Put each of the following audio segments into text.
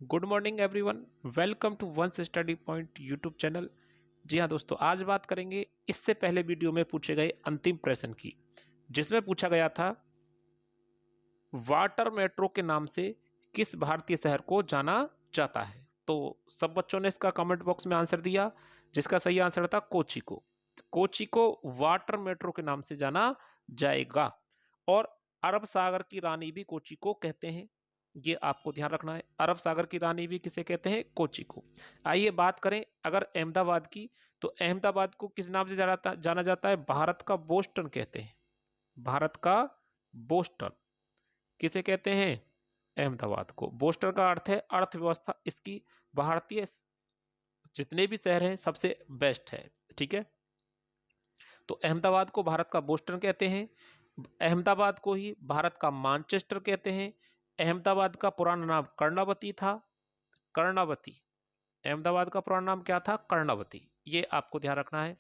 Good morning everyone. Welcome to Vansh study point YouTube channel. जी हाँ दोस्तों, आज बात करेंगे इससे पहले वीडियो में पूछे गए अंतिम प्रश्न की, जिसमें पूछा गया था वाटर मेट्रो के नाम से किस भारतीय शहर को जाना जाता है। तो सब बच्चों ने इसका कमेंट बॉक्स में आंसर दिया, जिसका सही आंसर था कोची को। कोची को वाटर मेट्रो के नाम से जाना जाएगा। और अरब सागर की रानी भी कोची को कहते हैं, ये आपको ध्यान रखना है। अरब सागर की रानी भी किसे कहते हैं? कोची को। आइए बात करें अगर अहमदाबाद की, तो अहमदाबाद को किस नाम से जाना जाता है? भारत का बोस्टन कहते हैं। भारत का बोस्टन किसे कहते हैं? अहमदाबाद को। बोस्टन का अर्थ है अर्थव्यवस्था इसकी भारतीय जितने भी शहर हैं सबसे बेस्ट है। ठीक है, तो अहमदाबाद को भारत का बोस्टन कहते हैं। अहमदाबाद को ही भारत का मानचेस्टर कहते हैं। अहमदाबाद का पुराना नाम कर्णावती था। कर्णावती, अहमदाबाद का पुराना नाम क्या था? कर्णावती। ये आपको ध्यान रखना है।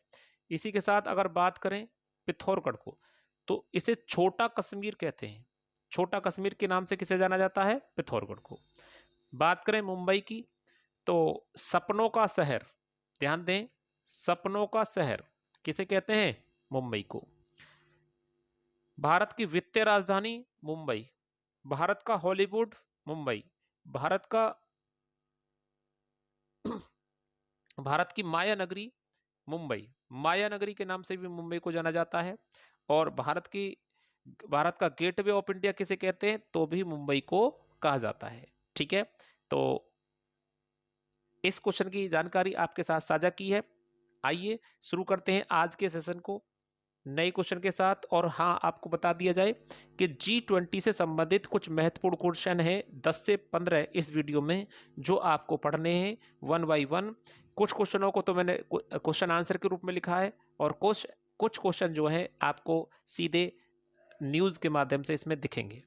इसी के साथ अगर बात करें पिथौरगढ़ को, तो इसे छोटा कश्मीर कहते हैं। छोटा कश्मीर के नाम से किसे जाना जाता है? पिथौरगढ़ को। बात करें मुंबई की, तो सपनों का शहर, ध्यान दें, सपनों का शहर किसे कहते हैं? मुंबई को। भारत की वित्तीय राजधानी मुंबई, भारत का हॉलीवुड मुंबई, भारत का भारत की माया नगरी मुंबई, माया नगरी के नाम से भी मुंबई को जाना जाता है। और भारत का गेटवे ऑफ इंडिया किसे कहते हैं? तो भी मुंबई को कहा जाता है। ठीक है, तो इस क्वेश्चन की जानकारी आपके साथ साझा की है। आइए शुरू करते हैं आज के सेशन को नए क्वेश्चन के साथ। और हाँ, आपको बता दिया जाए कि G20 से संबंधित कुछ महत्वपूर्ण क्वेश्चन है 10 से 15 इस वीडियो में, जो आपको पढ़ने हैं वन बाई वन। कुछ क्वेश्चनों को तो मैंने क्वेश्चन आंसर के रूप में लिखा है, और कुछ क्वेश्चन जो है आपको सीधे न्यूज के माध्यम से इसमें दिखेंगे।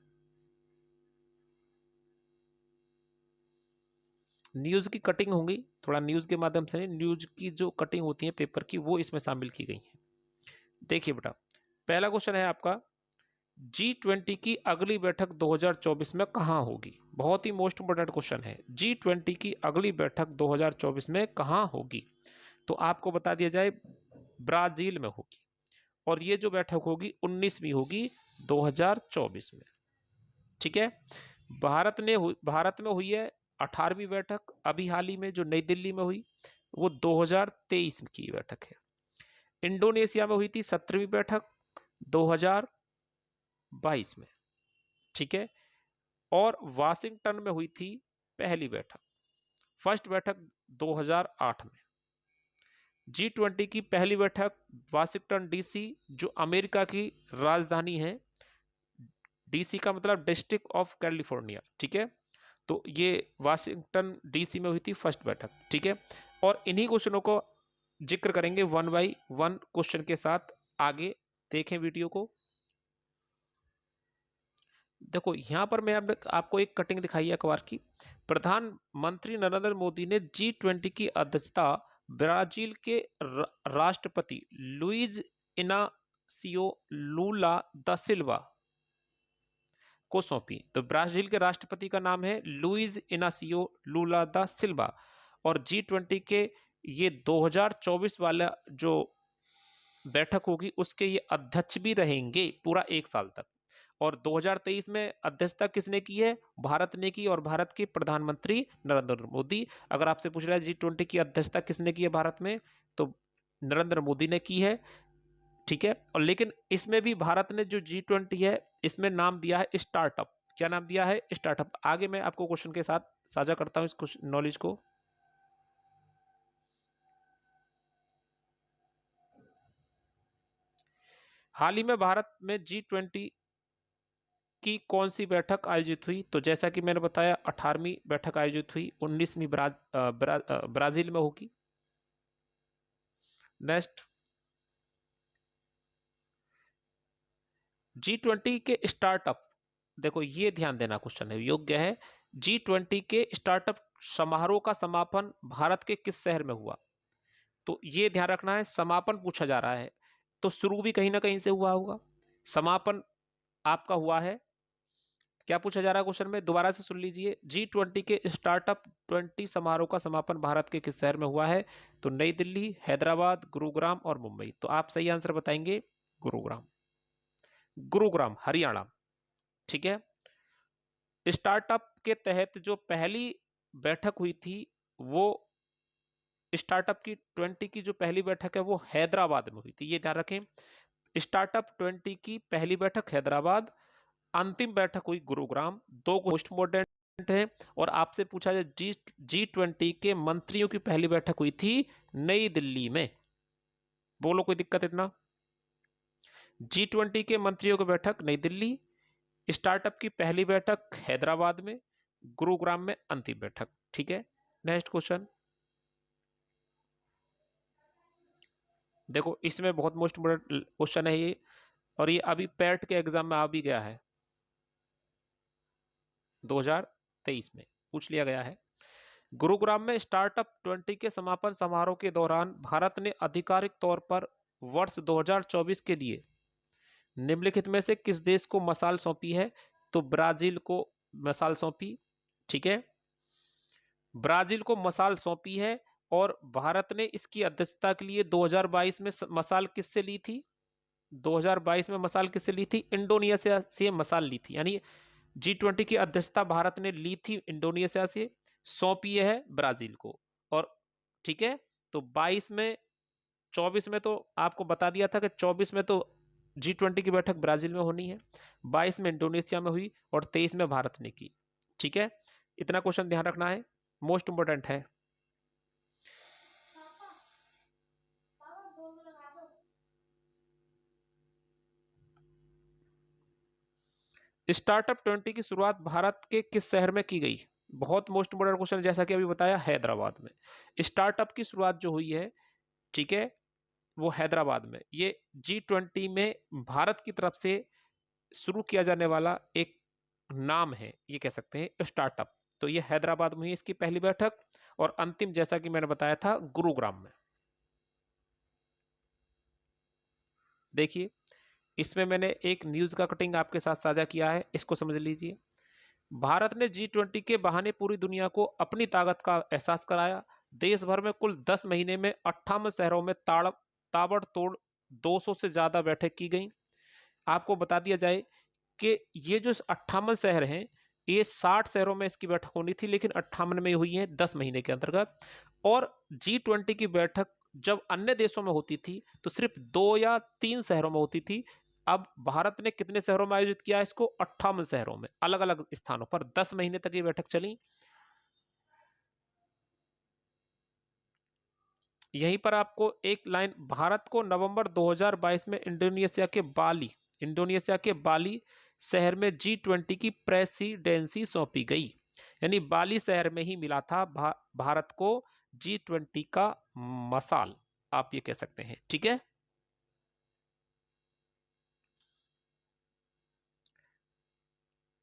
न्यूज की कटिंग होंगी, थोड़ा न्यूज के माध्यम से, न्यूज की जो कटिंग होती है पेपर की, वो इसमें शामिल की गई है। देखिए बेटा, पहला क्वेश्चन है आपका, G20 की अगली बैठक 2024 में कहां होगी? बहुत ही मोस्ट इंपोर्टेंट क्वेश्चन है। G20 की अगली बैठक 2024 में कहां होगी? तो आपको बता दिया जाए ब्राजील में होगी। और ये जो बैठक होगी 19वीं होगी 2024 में। ठीक है, भारत में हुई है 18वीं बैठक, अभी हाल ही में जो नई दिल्ली में हुई वो 2023 की बैठक है। इंडोनेशिया में हुई थी 17वीं बैठक 2022 में। ठीक है, और वाशिंगटन में हुई थी पहली बैठक, फर्स्ट बैठक 2008 में। G20 की पहली बैठक वाशिंगटन डीसी, जो अमेरिका की राजधानी है। डीसी का मतलब डिस्ट्रिक्ट ऑफ कैलिफोर्निया। ठीक है, तो ये वाशिंगटन डीसी में हुई थी फर्स्ट बैठक। ठीक है, और इन्हीं क्वेश्चनों को जिक्र करेंगे वन बाई वन क्वेश्चन के साथ। आगे देखें वीडियो को। देखो यहां पर मैं आपको एक कटिंग दिखाई है अखबार की। प्रधानमंत्री नरेंद्र मोदी ने G20 की अध्यक्षता ब्राजील के राष्ट्रपति लुइज इनासियो लूला दा सिल्वा को सौंपी। तो ब्राजील के राष्ट्रपति का नाम है लुइज इनासियो लूला दा सिल्वा। और G20 के ये 2024 वाला जो बैठक होगी उसके ये अध्यक्ष भी रहेंगे पूरा एक साल तक। और 2023 में अध्यक्षता किसने की है? भारत ने की, और भारत के प्रधानमंत्री नरेंद्र मोदी। अगर आपसे पूछ रहा है G20 की अध्यक्षता किसने की है भारत में, तो नरेंद्र मोदी ने की है। ठीक है, और लेकिन इसमें भी भारत ने जो G20 है इसमें नाम दिया है स्टार्टअप। क्या नाम दिया है? स्टार्टअप। आगे मैं आपको क्वेश्चन के साथ साझा करता हूं इस नॉलेज को। हाल ही में भारत में G20 की कौन सी बैठक आयोजित हुई? तो जैसा कि मैंने बताया 18वीं बैठक आयोजित हुई, 19वीं ब्राजील में होगी। नेक्स्ट, G20 के स्टार्टअप, देखो ये ध्यान देना क्वेश्चन है, योग्य है। G20 के स्टार्टअप समारोह का समापन भारत के किस शहर में हुआ? तो ये ध्यान रखना है, समापन पूछा जा रहा है, तो शुरू भी कहीं ना कहीं से हुआ होगा। समापन आपका हुआ है क्या पूछा जा रहा है क्वेश्चन में, दोबारा से सुन लीजिए। G20 के स्टार्टअप 20 समारोह का समापन भारत के किस शहर में हुआ है? तो नई दिल्ली, हैदराबाद, गुरुग्राम और मुंबई। तो आप सही आंसर बताएंगे गुरुग्राम। गुरुग्राम हरियाणा। ठीक है। स्टार्टअप के तहत जो पहली बैठक हुई थी, वो स्टार्टअप की 20 की जो पहली बैठक है वो हैदराबाद में हुई थी, ये ध्यान रखें। स्टार्टअप 20 की पहली बैठक हैदराबाद, अंतिम बैठक हुई गुरुग्राम। दो मोस्ट इम्पोर्टेंट है। और आपसे पूछा जाए G20 के मंत्रियों की पहली बैठक हुई थी नई दिल्ली में। बोलो कोई दिक्कत इतना? G20 के मंत्रियों की बैठक नई दिल्ली, स्टार्टअप की पहली बैठक हैदराबाद में, गुरुग्राम में अंतिम बैठक। ठीक है। नेक्स्ट क्वेश्चन देखो, इसमें बहुत मोस्ट इम्पोर्टेंट क्वेश्चन है ये, और ये अभी पैट के एग्जाम में आ भी गया है, 2023 में पूछ लिया गया है। गुरुग्राम में स्टार्टअप 20 के समापन समारोह के दौरान भारत ने आधिकारिक तौर पर वर्ष 2024 के लिए निम्नलिखित में से किस देश को मसाल सौंपी है? तो ब्राजील को मसाल सौंपी। ठीक है, ब्राजील को मसाल सौंपी है। और भारत ने इसकी अध्यक्षता के लिए 2022 में मसाल किससे ली थी? 2022 में मसाल किससे ली थी? इंडोनेशिया से मसाल ली थी। यानी G20 की अध्यक्षता भारत ने ली थी इंडोनेशिया से, सौंपी है ब्राजील को। और ठीक है, तो 22 में, 24 में तो आपको बता दिया था कि 24 में तो G20 की बैठक ब्राजील में होनी है, 22 में इंडोनेशिया में हुई और 23 में भारत ने की। ठीक है, इतना क्वेश्चन ध्यान रखना है, मोस्ट इंपोर्टेंट है। स्टार्टअप 20 की शुरुआत भारत के किस शहर में की गई? बहुत मोस्ट इंपोर्टेंट क्वेश्चन, जैसा कि अभी बताया हैदराबाद में। स्टार्टअप की शुरुआत जो हुई है, ठीक है, वो हैदराबाद में। ये G20 में भारत की तरफ से शुरू किया जाने वाला एक नाम है, ये कह सकते हैं स्टार्टअप। तो ये हैदराबाद में हुई इसकी पहली बैठक, और अंतिम जैसा कि मैंने बताया था गुरुग्राम में। देखिए, इसमें मैंने एक न्यूज का कटिंग आपके साथ साझा किया है, इसको समझ लीजिए। भारत ने G20 के बहाने पूरी दुनिया को अपनी ताकत का एहसास कराया। देश भर में कुल 10 महीने में 58 शहरों में ताबड़तोड़ 200 से ज्यादा बैठक की गई। आपको बता दिया जाए कि ये जो 58 शहर हैं, ये 60 शहरों में इसकी बैठक होनी थी, लेकिन 58 में हुई है 10 महीने के अंतर्गत। और G20 की बैठक जब अन्य देशों में होती थी तो सिर्फ 2 या 3 शहरों में होती थी। अब भारत ने कितने शहरों में आयोजित किया इसको? 58 शहरों में, अलग अलग स्थानों पर 10 महीने तक ये बैठक चली। यहीं पर आपको एक लाइन, भारत को नवंबर 2022 में इंडोनेशिया के बाली शहर में G20 की प्रेसिडेंसी सौंपी गई। यानी बाली शहर में ही मिला था भारत को G20 का मसाल, आप ये कह सकते हैं। ठीक है,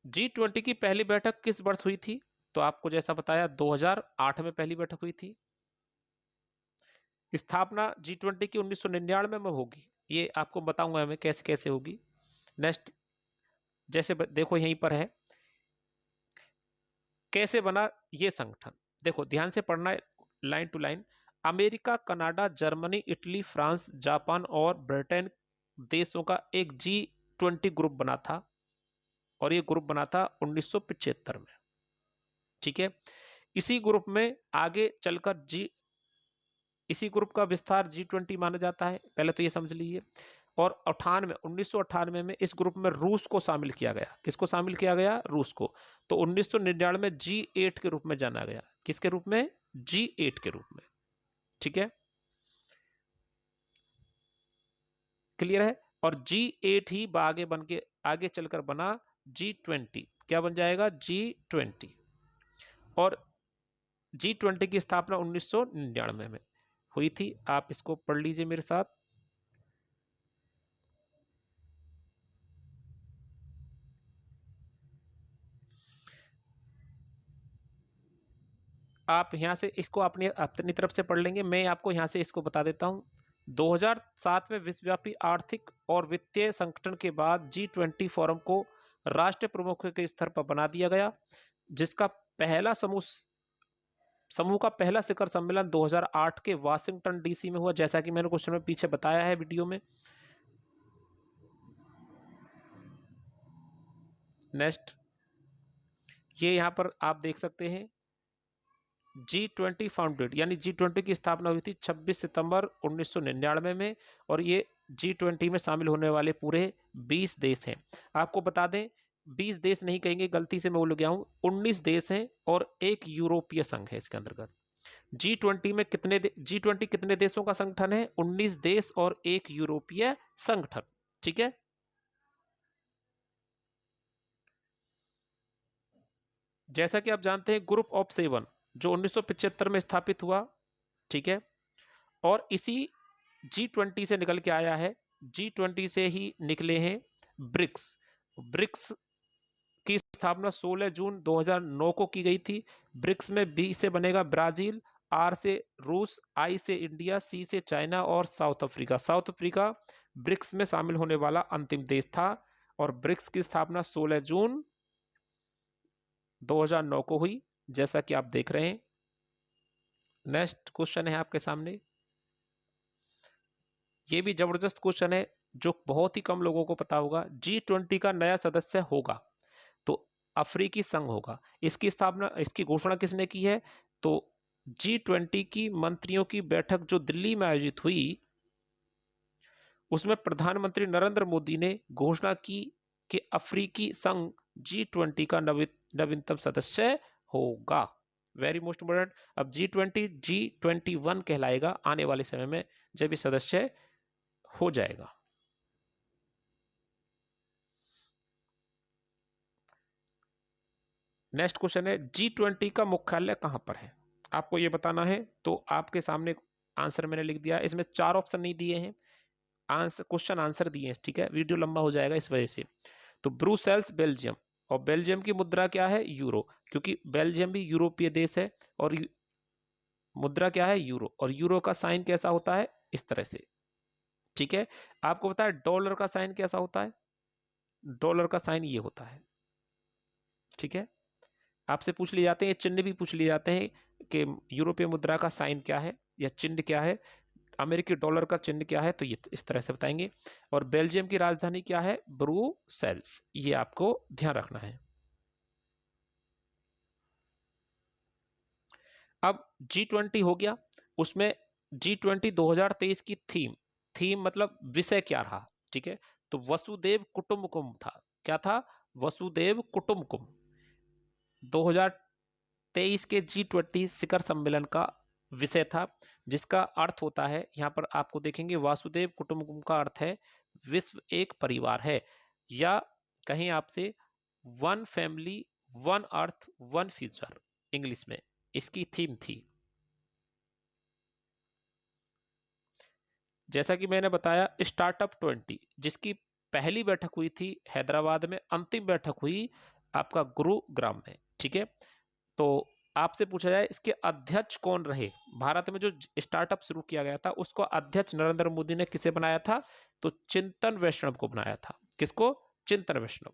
G20 की पहली बैठक किस वर्ष हुई थी? तो आपको जैसा बताया 2008 में पहली बैठक हुई थी। स्थापना G20 की 1999 में होगी, ये आपको बताऊंगा मैं कैसे कैसे होगी। नेक्स्ट, जैसे देखो यहीं पर है, कैसे बना ये संगठन? देखो ध्यान से पढ़ना है, line to line. America, Canada, Germany, Italy, France, Japan और ब्रिटेन देशों का एक G20 ग्रुप बना था, और ये ग्रुप बना था 1975 में। ठीक है, इसी ग्रुप में आगे चलकर इसी ग्रुप का विस्तार G20 माना जाता है, पहले तो ये समझ लीजिए। और 1998 में इस ग्रुप में रूस को शामिल किया गया। किसको शामिल किया गया? रूस को। तो 1999 में G8 के रूप में जाना गया। किसके रूप में? G8 के रूप में। ठीक है, क्लियर है। और G8 ही आगे बन के आगे चलकर बना G20। क्या बन जाएगा? G20। और G20 की स्थापना 1999 में हुई थी। आप इसको पढ़ लीजिए मेरे साथ। आप यहाँ से इसको अपनी अपनी तरफ से पढ़ लेंगे, मैं आपको यहाँ से इसको बता देता हूँ। 2007 में विश्वव्यापी आर्थिक और वित्तीय संगठन के बाद G20 फोरम को राष्ट्र प्रमुख के स्तर पर बना दिया गया, जिसका पहला समूह का पहला शिखर सम्मेलन 2008 के वाशिंगटन डीसी में हुआ, जैसा कि मैंने क्वेश्चन में पीछे बताया है वीडियो में। नेक्स्ट, ये यहां पर आप देख सकते हैं G20 फाउंडेड, यानी G20 की स्थापना हुई थी 26 सितंबर 1999 में, और ये G20 में शामिल होने वाले पूरे 20 देश हैं। आपको बता दें 20 देश नहीं कहेंगे, गलती से मैं बोल गया हूं, 19 देश हैं और एक यूरोपीय संघ है इसके अंतर्गत। G20 में G20 कितने देशों का संगठन है? 19 देश और एक यूरोपीय संगठन। ठीक है, जैसा कि आप जानते हैं ग्रुप ऑफ 7 जो 1975 में स्थापित हुआ, ठीक है, और इसी G20 से निकल के आया है। G20 से ही निकले हैं ब्रिक्स। ब्रिक्स की स्थापना 16 जून 2009 को की गई थी। ब्रिक्स में B से बनेगा ब्राजील, R से रूस, I से इंडिया, C से चाइना और South Africa. South Africa BRICS में शामिल होने वाला अंतिम देश था, और ब्रिक्स की स्थापना 16 जून 2009 को हुई, जैसा कि आप देख रहे हैं। नेक्स्ट क्वेश्चन है आपके सामने, ये भी जबरदस्त क्वेश्चन है जो बहुत ही कम लोगों को पता होगा। G20 का नया सदस्य होगा तो अफ्रीकी संघ होगा। इसकी स्थापना, इसकी घोषणा किसने की है? तो G20 की मंत्रियों की बैठक जो दिल्ली में आयोजित हुई, उसमें प्रधानमंत्री नरेंद्र मोदी ने घोषणा की कि अफ्रीकी संघ G20 का नवीनतम सदस्य होगा। Very most important. अब G20 G21 कहलाएगा आने वाले समय में, जब ये सदस्य हो जाएगा। नेक्स्ट क्वेश्चन है G20 का मुख्यालय कहां पर है? आपको ये बताना है। तो आपके सामने आंसर मैंने लिख दिया, इसमें 4 ऑप्शन नहीं दिए हैं, आंसर क्वेश्चन आंसर दिए हैं, ठीक है, वीडियो लंबा हो जाएगा इस वजह से। तो ब्रुसेल्स बेल्जियम, और बेल्जियम की मुद्रा क्या है? यूरो, क्योंकि बेल्जियम भी यूरोपीय देश है, और मुद्रा क्या है? यूरो, और यूरो का साइन कैसा होता है? इस तरह से। ठीक है, आपको पता है डॉलर का साइन कैसा होता है? डॉलर का साइन ये होता है। ठीक है, आपसे पूछ लिए जाते हैं, चिन्ह भी पूछ लिए जाते हैं कि यूरोपीय मुद्रा का साइन क्या है या चिन्ह क्या है, अमेरिकी डॉलर का चिन्ह क्या है, तो ये इस तरह से बताएंगे। और बेल्जियम की राजधानी क्या है? ब्रुसेल्स, ये आपको ध्यान रखना है। अब G20 हो गया, उसमें G20 2023 की थीम मतलब विषय क्या रहा? ठीक है, तो वसुदेव कुटुंबकम था। क्या था? वसुदेव कुटुंबकम। 2023 के G20 शिखर सम्मेलन का विषय था, जिसका अर्थ होता है, यहां पर आपको देखेंगे वासुदेव कुटुंबकम का अर्थ है विश्व एक परिवार है, या कहीं आपसे one family one earth one future, English में इसकी थीम थी। जैसा कि मैंने बताया स्टार्टअप 20, जिसकी पहली बैठक हुई थी हैदराबाद में, अंतिम बैठक हुई आपका गुरुग्राम में। ठीक है, तो आपसे पूछा जाए इसके अध्यक्ष कौन रहे? भारत में जो स्टार्टअप शुरू किया गया था उसको अध्यक्ष नरेंद्र मोदी ने किसे बनाया था? तो चिंतन वैष्णव को बनाया था। किसको? चिंतन वैष्णव।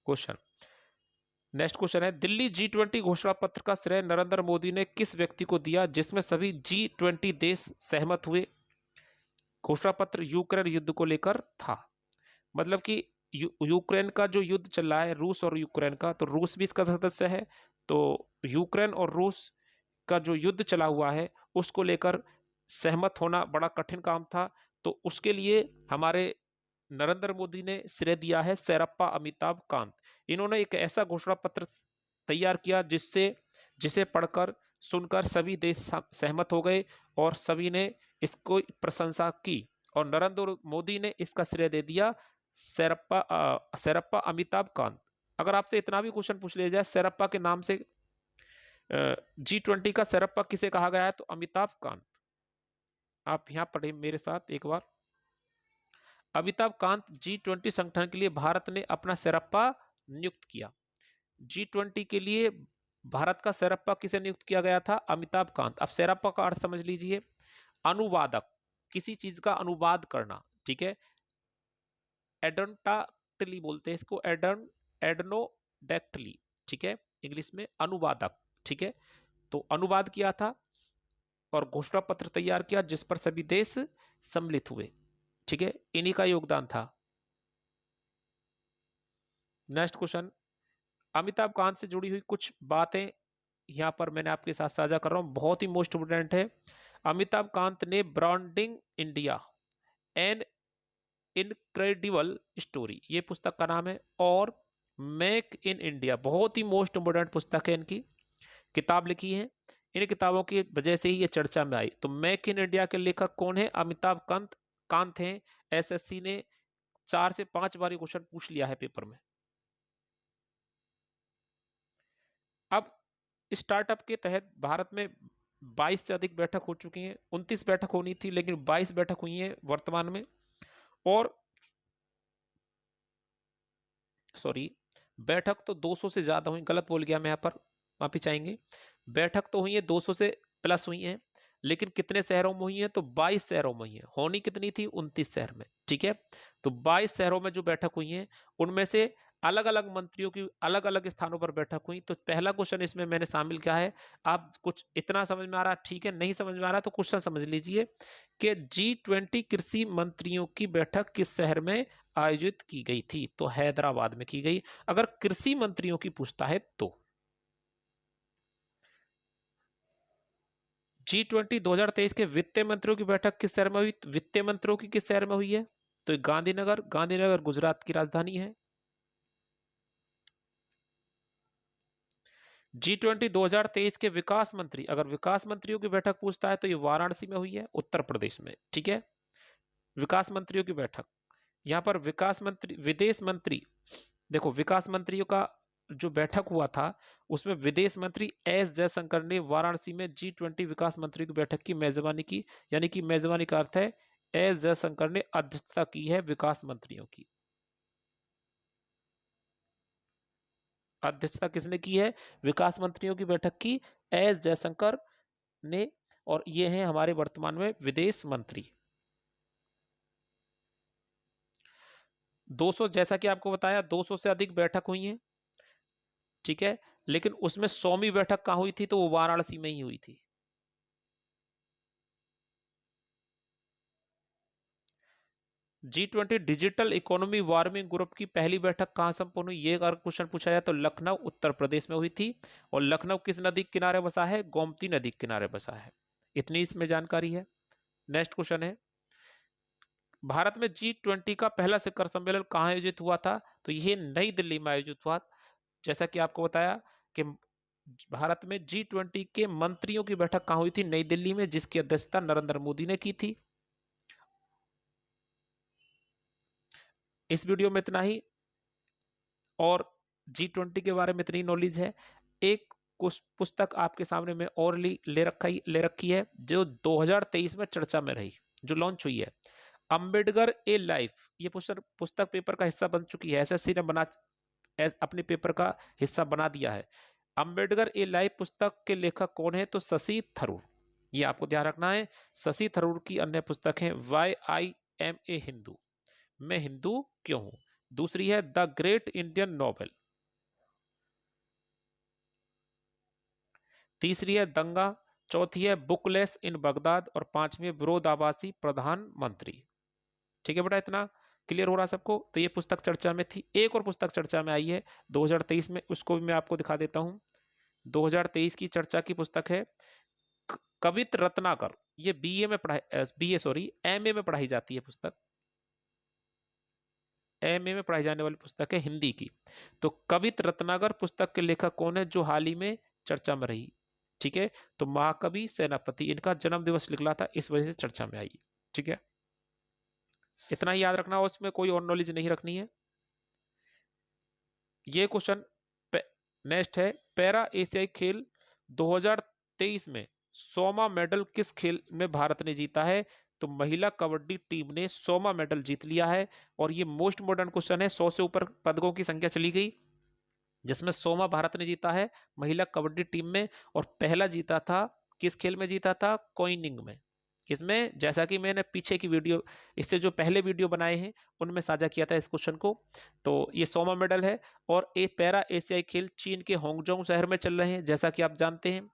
क्वेश्चन, नेक्स्ट क्वेश्चन है दिल्ली G20 घोषणा पत्र का श्रेय नरेंद्र मोदी ने किस व्यक्ति को दिया जिसमें सभी G20 देश सहमत हुए? घोषणा पत्र यूक्रेन युद्ध को लेकर था, मतलब कि यूक्रेन का जो युद्ध चल रहा है, रूस और यूक्रेन का, तो रूस भी इसका सदस्य है, तो यूक्रेन और रूस का जो युद्ध चला हुआ है उसको लेकर सहमत होना बड़ा कठिन काम था। तो उसके लिए हमारे नरेंद्र मोदी ने श्रेय दिया है शेरप्पा अमिताभ कांत। इन्होंने एक ऐसा घोषणा पत्र तैयार किया जिसे पढ़कर सुनकर सभी देश सहमत हो गए और सभी ने इसको प्रशंसा की, और नरेंद्र मोदी ने इसका श्रेय दे दिया शेरप्पा अमिताभ कांत। अगर आपसे इतना भी क्वेश्चन पूछ लिया जाए शेरप्पा के नाम से G20 का शेरप्पा किसे कहा गया है? तो अमिताभ कांत। आप यहां पढ़े मेरे साथ एक बार, अमिताभ कांत G20 संगठन के लिए भारत ने अपना शेरप्पा नियुक्त किया। G20 के लिए भारत का शेरप्पा किसे नियुक्त किया गया था? अमिताभ कांत। अब शेरप्पा का अर्थ समझ लीजिए, अनुवादक। किसी चीज का अनुवाद करना, ठीक है, एडोंटाक्टली बोलते हैं इसको, एडनोडैक्टली, ठीक है, इंग्लिश में अनुवादक, ठीक है। तो अनुवाद किया था और घोषणा पत्र तैयार किया जिस पर सभी देश सम्मिलित हुए, ठीक है, इन्हीं का योगदान था। नेक्स्ट क्वेश्चन, अमिताभ कांत से जुड़ी हुई कुछ बातें यहां पर मैंने आपके साथ साझा कर रहा हूं, बहुत ही मोस्ट इंपोर्टेंट है। अमिताभ कांत ने branding India an incredible story, ये पुस्तक का नाम है, और मेक इन इंडिया, बहुत ही मोस्ट इंपोर्टेंट पुस्तक है, इनकी किताब लिखी है, इन किताबों की वजह से ही ये चर्चा में आई। तो मेक इन इंडिया के लेखक कौन है? अमिताभ कांत कांत हैं। एसएससी ने 4 से 5 बार ये क्वेश्चन पूछ लिया है पेपर में। अब स्टार्टअप के तहत भारत में 22 से अधिक बैठक हो चुकी हैं, 29 बैठक होनी थी लेकिन 22 बैठक हुई है वर्तमान में, और सॉरी, बैठक तो 200 से ज्यादा हुई, गलत बोल गया मैं यहाँ पर, माफी चाहेंगे। बैठक तो हुई है 200 से प्लस हुई है, लेकिन कितने शहरों में हुई है? तो 22 शहरों में हुई है। होनी कितनी थी? 29 शहर में, ठीक है। तो 22 शहरों में जो बैठक हुई है उनमें से अलग अलग मंत्रियों की अलग अलग स्थानों पर बैठक हुई। तो पहला क्वेश्चन इसमें मैंने शामिल किया है, आप कुछ इतना समझ में आ रहा, ठीक है, नहीं समझ में आ रहा तो क्वेश्चन समझ लीजिए कि G20 कृषि मंत्रियों की बैठक किस शहर में आयोजित की गई थी? तो हैदराबाद में की गई। अगर कृषि मंत्रियों की पूछता है तो G20 2023 के वित्त मंत्रियों की बैठक किस शहर में हुई? वित्त मंत्रियों की किस शहर में हुई है? तो गांधीनगर, गांधीनगर गुजरात की राजधानी है। G20 2023 के विकास मंत्री, अगर विकास मंत्रियों की बैठक पूछता है तो ये वाराणसी में हुई है, उत्तर प्रदेश में, ठीक है। विकास मंत्रियों की बैठक, यहाँ पर विकास मंत्री, विदेश मंत्री, देखो विकास मंत्रियों का जो बैठक हुआ था उसमें विदेश मंत्री एस जयशंकर ने वाराणसी में G20 विकास मंत्री की बैठक की मेजबानी की, यानी कि मेजबानी का अर्थ है एस जयशंकर ने अध्यक्षता की है विकास मंत्रियों की। अध्यक्षता किसने की है? विकास मंत्रियों की बैठक की एस जयशंकर ने, और ये हैं हमारे वर्तमान में विदेश मंत्री। 200, जैसा कि आपको बताया 200 से अधिक बैठक हुई है, ठीक है, लेकिन उसमें 100वीं बैठक कहां हुई थी? तो वो वाराणसी में ही हुई थी। G20 digital economy warming group की पहली बैठक कहां संपन्न हुई? ये अगर क्वेश्चन पूछा जाए तो लखनऊ उत्तर प्रदेश में हुई थी। और लखनऊ किस नदी के किनारे बसा है? गोमती नदी के किनारे बसा है। इतनी इसमें जानकारी है। नेक्स्ट क्वेश्चन है, भारत में G20 का पहला शिखर सम्मेलन कहां आयोजित हुआ था? तो यह नई दिल्ली में आयोजित हुआ। जैसा कि आपको बताया कि भारत में G20 के मंत्रियों की बैठक कहां हुई थी? नई दिल्ली में, जिसकी अध्यक्षता नरेंद्र मोदी ने की थी। इस वीडियो में इतना ही, और G20 के बारे में इतनी नॉलेज है। एक कुछ पुस्तक आपके सामने में और ले रखी है जो 2023 में चर्चा में रही, जो लॉन्च हुई है, अंबेडकर ए लाइफ। ये पुस्तक पेपर का हिस्सा बन चुकी है, एसएससी ने अपने पेपर का हिस्सा बना दिया है। अंबेडकर ए लाइफ पुस्तक के लेखक कौन है? तो शशि थरूर, ये आपको ध्यान रखना है। शशि थरूर की अन्य पुस्तक है why I am a Hindu, मैं हिंदू क्यों हूं। दूसरी है द ग्रेट इंडियन नोवेल। तीसरी है दंगा। चौथी है बुकलेस इन बगदाद। और पांचवी विरोधाभासी प्रधानमंत्री। ठीक है बेटा, इतना क्लियर हो रहा सबको? तो ये पुस्तक चर्चा में थी। एक और पुस्तक चर्चा में आई है 2023 में, उसको भी मैं आपको दिखा देता हूं। 2023 की चर्चा की पुस्तक है कवित रत्नाकर। ये बीए में पढ़ाई, बीए सॉरी एमए में पढ़ाई जाती है पुस्तक, एमए में पढ़ाई जाने वाली पुस्तक है हिंदी की। तो कवित रत्नाकर पुस्तक के लेखक कौन है जो हाल ही में चर्चा में रही? ठीक है, तो महाकवि सेनापति, इनका जन्म दिवस निकला था, इस वजह से चर्चा में आई। ठीक है, इतना ही याद रखना, और उसमें कोई और नॉलेज नहीं रखनी है। ये क्वेश्चन नेक्स्ट है, पैरा एशियाई खेल 2023 में 100वां मेडल किस खेल में भारत ने जीता है? तो महिला कबड्डी टीम ने 100वां मेडल जीत लिया है। और ये मोस्ट मॉडर्न क्वेश्चन है, 100 से ऊपर पदकों की संख्या चली गई, जिसमें 100वां भारत ने जीता है महिला कबड्डी टीम में। और पहला जीता था किस खेल में? जीता था कोइनिंग में। इसमें जैसा कि मैंने पीछे की वीडियो, इससे जो पहले वीडियो बनाए हैं उनमें साझा किया था इस क्वेश्चन को। तो ये 100वां मेडल है और ये पैरा एशियाई खेल चीन के होंगजोंग शहर में चल रहे हैं, जैसा कि आप जानते हैं।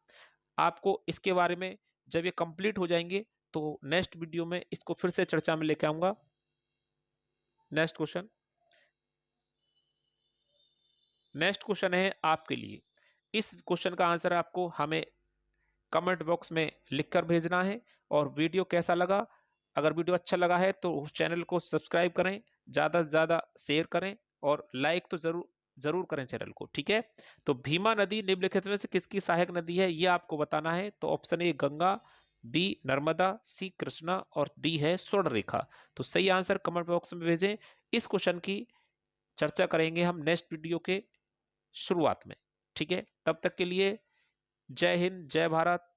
आपको इसके बारे में जब ये कंप्लीट हो जाएंगे तो नेक्स्ट वीडियो में इसको फिर से चर्चा में लेके आऊंगा। नेक्स्ट क्वेश्चन, नेक्स्ट क्वेश्चन है आपके लिए। इस क्वेश्चन का आंसर आपको हमें कमेंट बॉक्स में लिखकर भेजना है। और वीडियो कैसा लगा, अगर वीडियो अच्छा लगा है तो उस चैनल को सब्सक्राइब करें, ज़्यादा से ज़्यादा शेयर करें और लाइक तो जरूर जरूर करें चैनल को, ठीक है। तो भीमा नदी निम्नलिखित में से किसकी सहायक नदी है, ये आपको बताना है। तो option A Ganga, B Narmada, C Krishna और डी है स्वर्ण रेखा। तो सही आंसर कमेंट बॉक्स में भेजें। इस क्वेश्चन की चर्चा करेंगे हम नेक्स्ट वीडियो के शुरुआत में, ठीक है। तब तक के लिए जय हिंद, जय भारत,